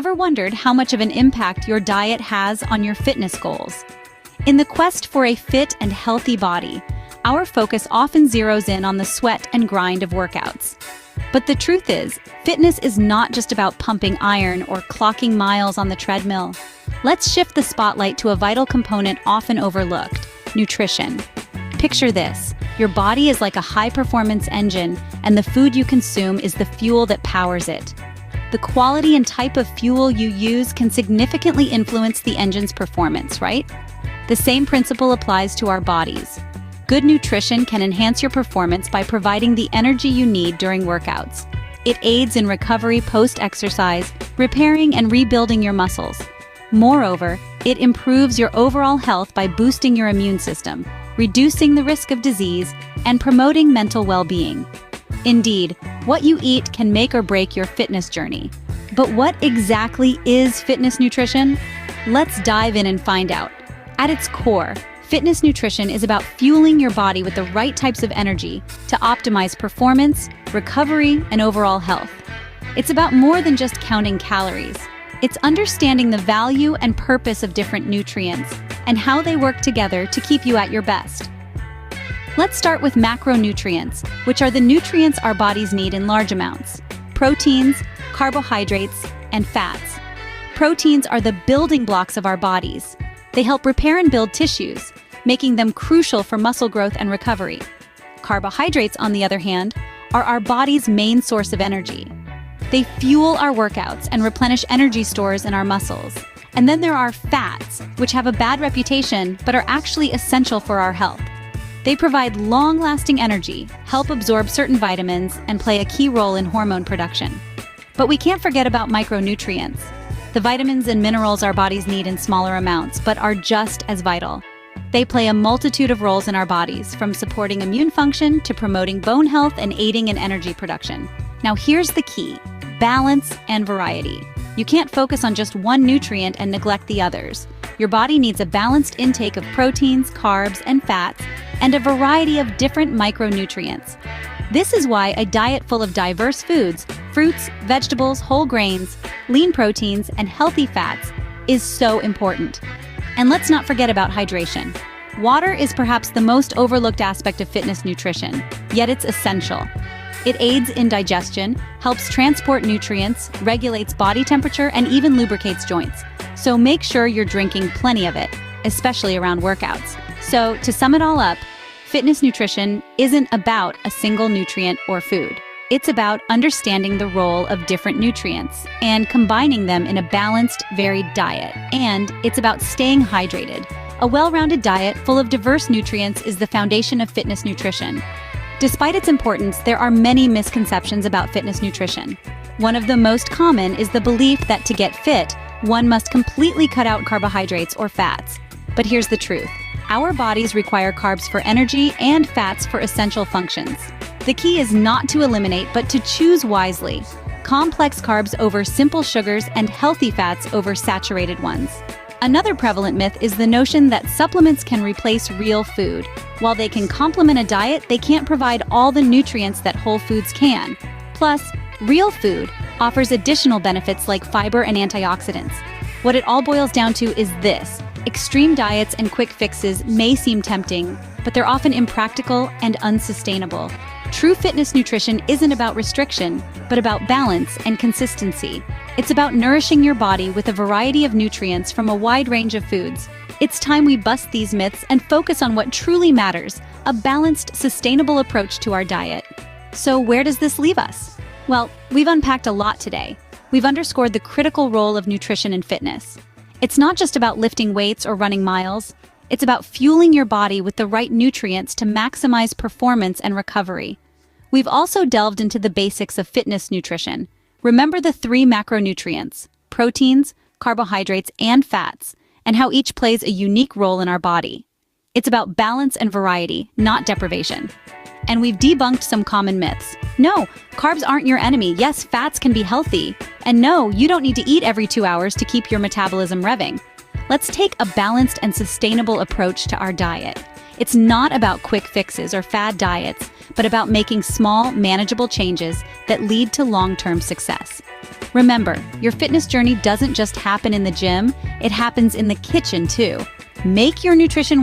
Ever wondered how much of an impact your diet has on your fitness goals? In the quest for a fit and healthy body, our focus often zeroes in on the sweat and grind of workouts. But the truth is, fitness is not just about pumping iron or clocking miles on the treadmill. Let's shift the spotlight to a vital component often overlooked: nutrition. Picture this: your body is like a high-performance engine, and the food you consume is the fuel that powers it. The quality and type of fuel you use can significantly influence the engine's performance, right? The same principle applies to our bodies. Good nutrition can enhance your performance by providing the energy you need during workouts. It aids in recovery post-exercise, repairing and rebuilding your muscles. Moreover, it improves your overall health by boosting your immune system, reducing the risk of disease, and promoting mental well-being. Indeed, what you eat can make or break your fitness journey. But what exactly is fitness nutrition? Let's dive in and find out. At its core, fitness nutrition is about fueling your body with the right types of energy to optimize performance, recovery, and overall health. It's about more than just counting calories. It's understanding the value and purpose of different nutrients and how they work together to keep you at your best. Let's start with macronutrients, which are the nutrients our bodies need in large amounts: proteins, carbohydrates, and fats. Proteins are the building blocks of our bodies. They help repair and build tissues, making them crucial for muscle growth and recovery. Carbohydrates, on the other hand, are our body's main source of energy. They fuel our workouts and replenish energy stores in our muscles. And then there are fats, which have a bad reputation but are actually essential for our health. They provide long-lasting energy, help absorb certain vitamins, and play a key role in hormone production. But we can't forget about micronutrients, the vitamins and minerals our bodies need in smaller amounts, but are just as vital. They play a multitude of roles in our bodies, from supporting immune function to promoting bone health and aiding in energy production. Now here's the key: balance and variety. You can't focus on just one nutrient and neglect the others. Your body needs a balanced intake of proteins, carbs, and fats, and a variety of different micronutrients. This is why a diet full of diverse foods, fruits, vegetables, whole grains, lean proteins, and healthy fats is so important. And let's not forget about hydration. Water is perhaps the most overlooked aspect of fitness nutrition, yet it's essential. It aids in digestion, helps transport nutrients, regulates body temperature, and even lubricates joints. So make sure you're drinking plenty of it, especially around workouts. So to sum it all up, fitness nutrition isn't about a single nutrient or food. It's about understanding the role of different nutrients and combining them in a balanced, varied diet. And it's about staying hydrated. A well-rounded diet full of diverse nutrients is the foundation of fitness nutrition. Despite its importance, there are many misconceptions about fitness nutrition. One of the most common is the belief that to get fit, one must completely cut out carbohydrates or fats. But here's the truth: our bodies require carbs for energy and fats for essential functions. The key is not to eliminate, but to choose wisely. Complex carbs over simple sugars and healthy fats over saturated ones. Another prevalent myth is the notion that supplements can replace real food. While they can complement a diet, they can't provide all the nutrients that whole foods can. Plus, real food offers additional benefits like fiber and antioxidants. What it all boils down to is this: extreme diets and quick fixes may seem tempting, but they're often impractical and unsustainable. True fitness nutrition isn't about restriction, but about balance and consistency. It's about nourishing your body with a variety of nutrients from a wide range of foods. It's time we bust these myths and focus on what truly matters: a balanced, sustainable approach to our diet. So where does this leave us? Well, we've unpacked a lot today. We've underscored the critical role of nutrition in fitness. It's not just about lifting weights or running miles. It's about fueling your body with the right nutrients to maximize performance and recovery. We've also delved into the basics of fitness nutrition. Remember the 3 macronutrients: proteins, carbohydrates, and fats, and how each plays a unique role in our body. It's about balance and variety, not deprivation. And we've debunked some common myths. No, carbs aren't your enemy. Yes, fats can be healthy. And no, you don't need to eat every 2 hours to keep your metabolism revving. Let's take a balanced and sustainable approach to our diet. It's not about quick fixes or fad diets, but about making small, manageable changes that lead to long-term success. Remember, your fitness journey doesn't just happen in the gym, it happens in the kitchen too. Make your nutrition